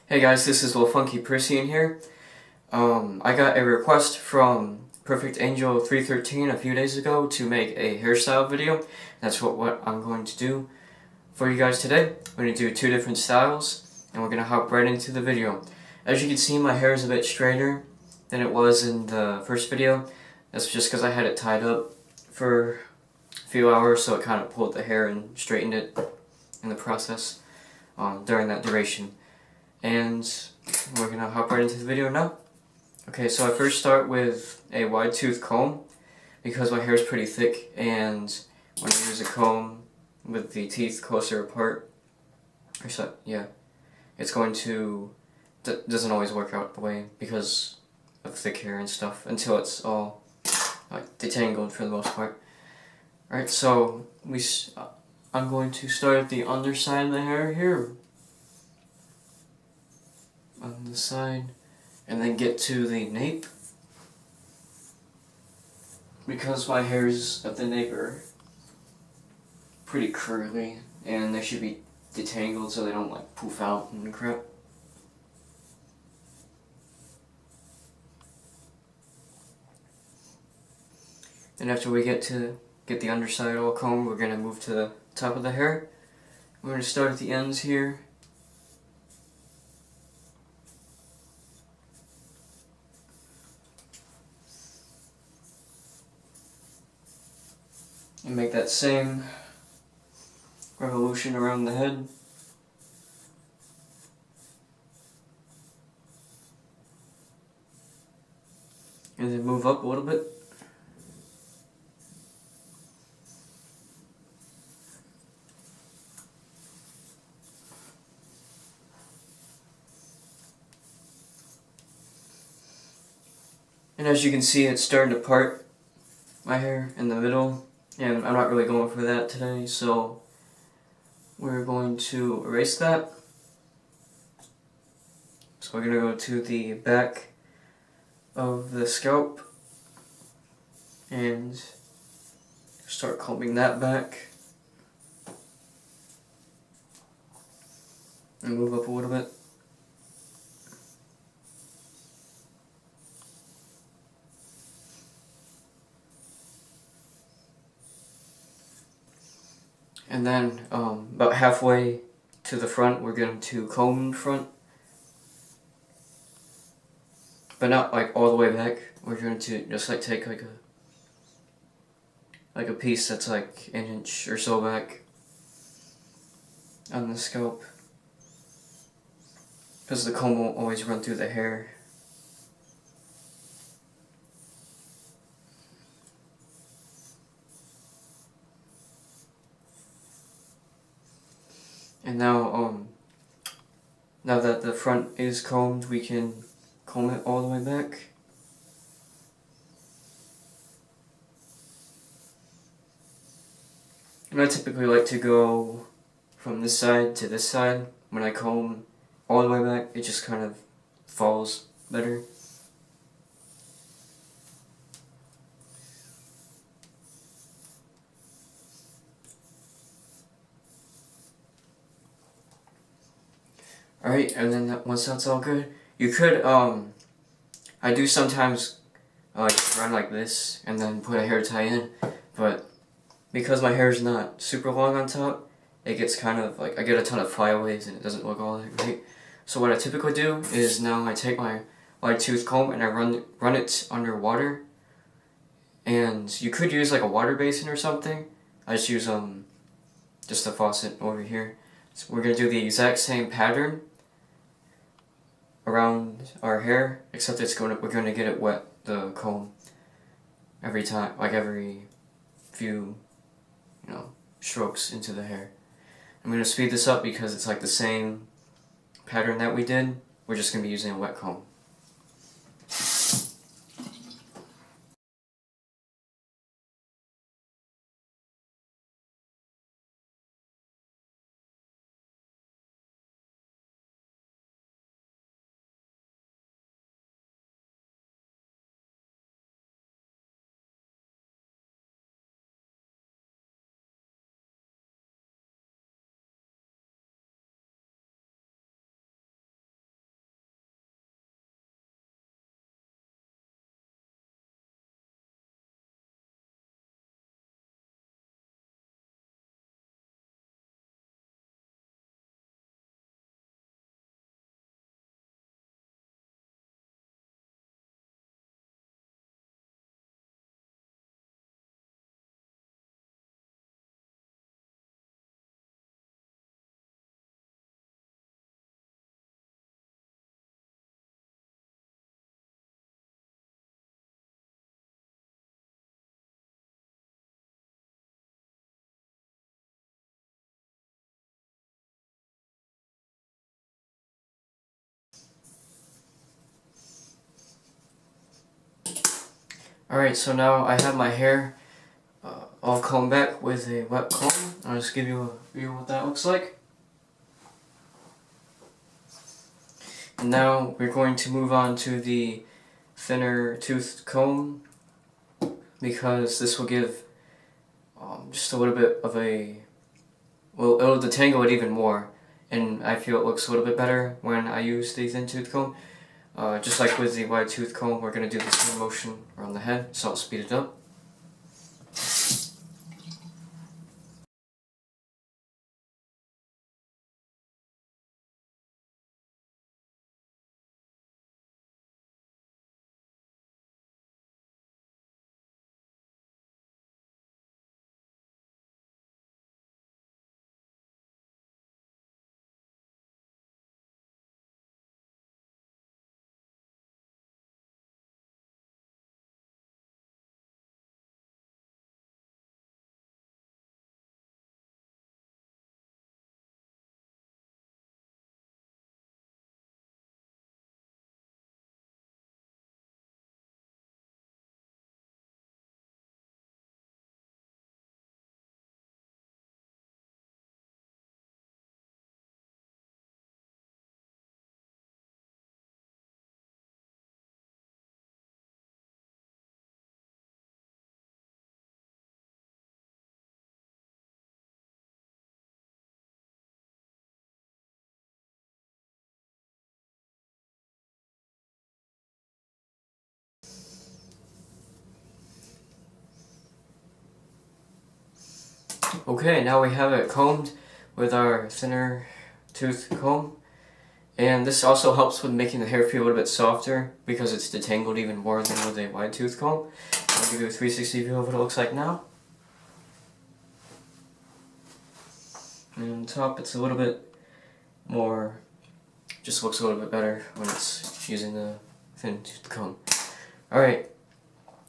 Hey guys, this is Lil Funky Persian here. I got a request from Perfect Angel 313 a few days ago to make a hairstyle video. That's what I'm going to do for you guys today. We're going to do two different styles, and we're going to hop right into the video. As you can see, my hair is a bit straighter than it was in the first video. That's just because I had it tied up for a few hours, so it kind of pulled the hair and straightened it in the process during that duration. And we're gonna hop right into the video now. Okay, so I first start with a wide tooth comb because my hair is pretty thick, and when I use a comb with the teeth closer apart, it's going to doesn't always work out the way because of thick hair and stuff until it's all like detangled for the most part. Alright, so I'm going to start at the underside of the hair here. On the side, and then get to the nape, because my hairs at the nape are pretty curly and they should be detangled so they don't like poof out and crap. And after we get the underside all combed, we're gonna move to the top of the hair. We're gonna start at the ends here. And make that same revolution around the head. And then move up a little bit. And as you can see, it's starting to part my hair in the middle. And I'm not really going for that today, so we're going to erase that. So we're going to go to the back of the scalp and start combing that back. And move up a little bit. And then about halfway to the front, we're going to comb the front. But not like all the way back. We're going to just like take like a piece that's like an inch or so back on the scalp. Because the comb won't always run through the hair. And now that the front is combed, we can comb it all the way back. And I typically like to go from this side to this side. When I comb all the way back, it just kind of falls better. Alright, and then once that's all good, you could, I do sometimes just run like this and then put a hair tie in, but because my hair is not super long on top, it gets kind of like, I get a ton of flyaways and it doesn't look all that great. So what I typically do is now I take my wide tooth comb and I run it under water, and you could use like a water basin or something. I just use just a faucet over here. So we're gonna do the exact same pattern around our hair, except we're gonna get it wet, the comb, every time, like every few, strokes into the hair. I'm gonna speed this up because it's like the same pattern that we did. We're just gonna be using a wet comb. Alright, so now I have my hair all combed back with a wet comb. I'll just give you a view of what that looks like. And now we're going to move on to the thinner toothed comb, because this will give just a little bit of a, well, it'll detangle it even more, and I feel it looks a little bit better when I use the thin tooth comb. Just like with the wide tooth comb, we're going to do the same motion around the head, so I'll speed it up. Okay, now we have it combed with our thinner tooth comb, and this also helps with making the hair feel a little bit softer because it's detangled even more than with a wide tooth comb. I'll give you a 360 view of what it looks like now. And on top it's a little bit more, just looks a little bit better when it's using the thin tooth comb. Alright,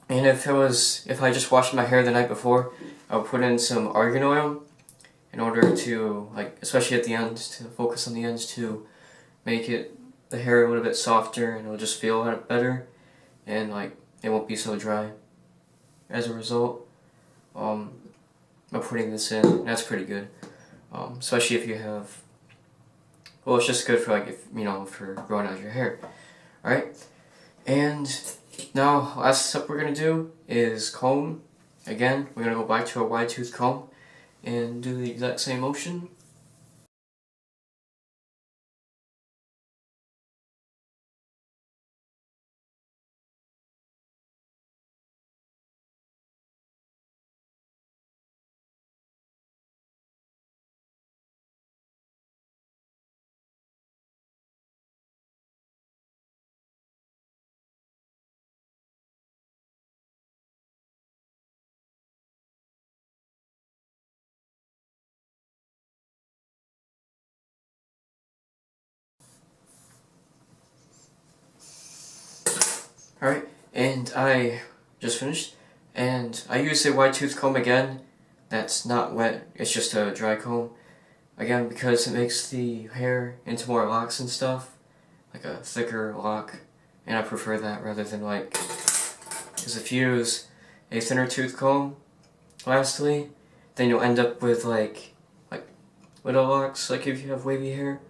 and if I just washed my hair the night before, I'll put in some argan oil in order to, like, especially at the ends, to focus on the ends to make the hair a little bit softer, and it'll just feel a lot better, and like it won't be so dry. As a result, I'm putting this in, and that's pretty good, especially if you have, well, it's just good for, like, if, you know, for growing out your hair. Alright, and now last step we're gonna do is comb. Again, we're going to go back to a wide tooth comb and do the exact same motion. Alright, and I just finished, and I use a wide tooth comb again that's not wet, it's just a dry comb, again because it makes the hair into more locks and stuff, like a thicker lock, and I prefer that rather than, like, because if you use a thinner tooth comb lastly, then you'll end up with like little locks, like if you have wavy hair,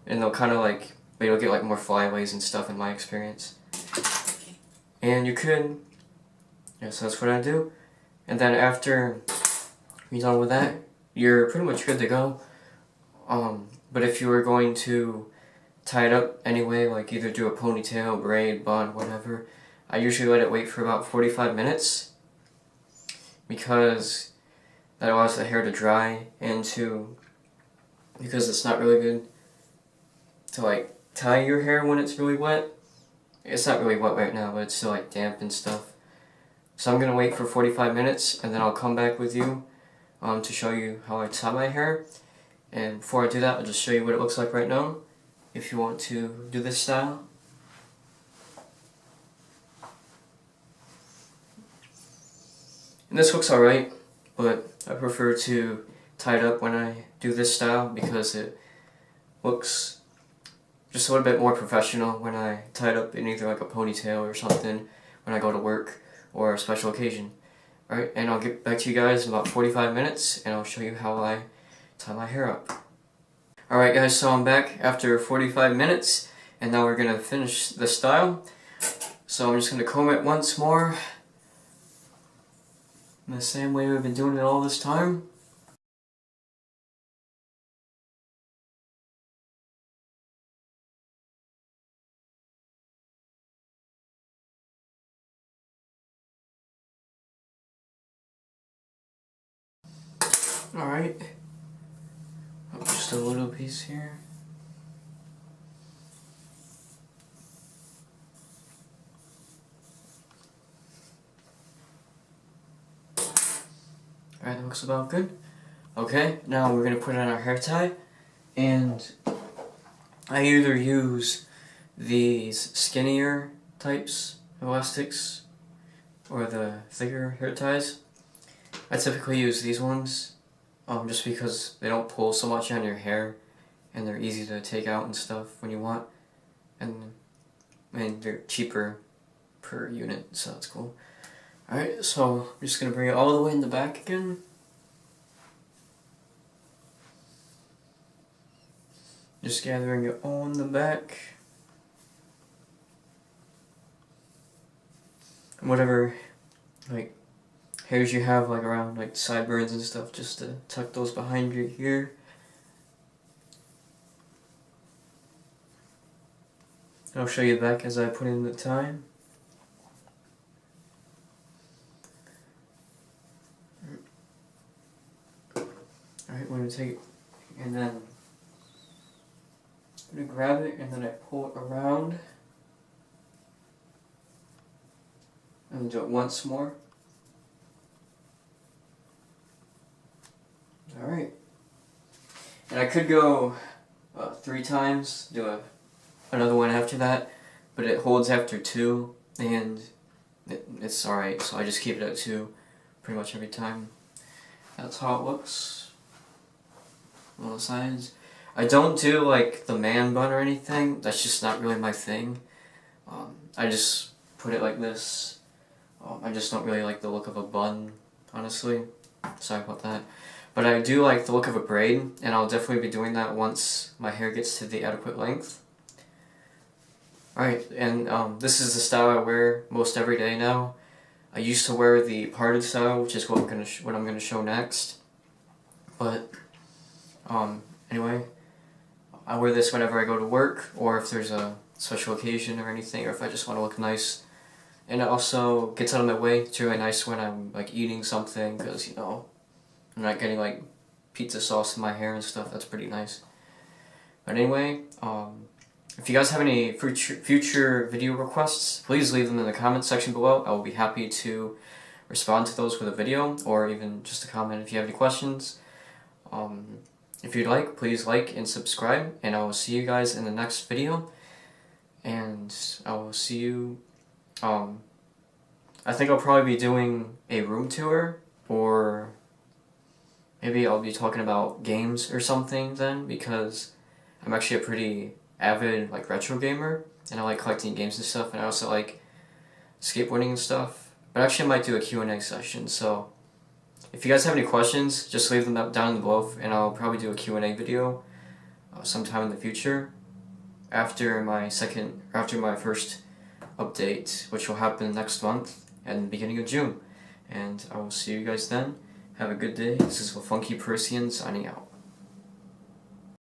and they'll kind of like, but you'll get like more flyaways and stuff in my experience. And you could, yes, that's what I do. And then after you're done with that, you're pretty much good to go. But if you were going to tie it up anyway, like either do a ponytail, braid, bun, whatever, I usually let it wait for about 45 minutes because that allows the hair to dry, and because it's not really good to like tie your hair when it's really wet. It's not really wet right now, but it's still like damp and stuff. So I'm gonna wait for 45 minutes and then I'll come back with you to show you how I tie my hair. And before I do that, I'll just show you what it looks like right now if you want to do this style. And this looks alright, but I prefer to tie it up when I do this style because it looks just a little bit more professional when I tie it up in either like a ponytail or something when I go to work, or a special occasion. Alright, and I'll get back to you guys in about 45 minutes and I'll show you how I tie my hair up. Alright guys, so I'm back after 45 minutes and now we're gonna finish the style. So I'm just gonna comb it once more in the same way we've been doing it all this time. Alright, just a little piece here. Alright, that looks about good. Okay, now we're gonna put on our hair tie, and I either use these skinnier types of elastics or the thicker hair ties. I typically use these ones just because they don't pull so much on your hair and they're easy to take out and stuff when you want, and they're cheaper per unit, so that's cool. Alright, so I'm just going to bring it all the way in the back again. Just gathering it all in the back. And whatever like hairs you have like around like sideburns and stuff, just to tuck those behind your ear. I'll show you the back as I put in the tie. Alright, I'm going to take it and then I'm going to grab it and then I pull it around and do it once more. Alright. And I could go 3 times, do another one after that, but it holds after 2 and it's alright, so I just keep it at 2 pretty much every time. That's how it looks on the sides. I don't do like the man bun or anything, that's just not really my thing. I just put it like this. I just don't really like the look of a bun, honestly. Sorry about that. But I do like the look of a braid, and I'll definitely be doing that once my hair gets to the adequate length. Alright, and this is the style I wear most every day now. I used to wear the parted style, which is what I'm gonna show next. But anyway, I wear this whenever I go to work, or if there's a special occasion or anything, or if I just want to look nice. And it also gets out of my way. It's really nice when I'm like eating something, because you know, I'm not getting like pizza sauce in my hair and stuff. That's pretty nice. But anyway, if you guys have any future video requests, please leave them in the comments section below. I will be happy to respond to those with a video, or even just a comment if you have any questions. If you'd like, please like and subscribe, and I will see you guys in the next video. And I will see you, I think I'll probably be doing a room tour, or maybe I'll be talking about games or something then, because I'm actually a pretty avid like retro gamer, and I like collecting games and stuff, and I also like skateboarding and stuff. But actually I might do a Q&A session, so if you guys have any questions, just leave them down below, and I'll probably do a Q&A video sometime in the future after my first update, which will happen next month and the beginning of June. And I will see you guys then. Have a good day. This is Funky Parisian signing out.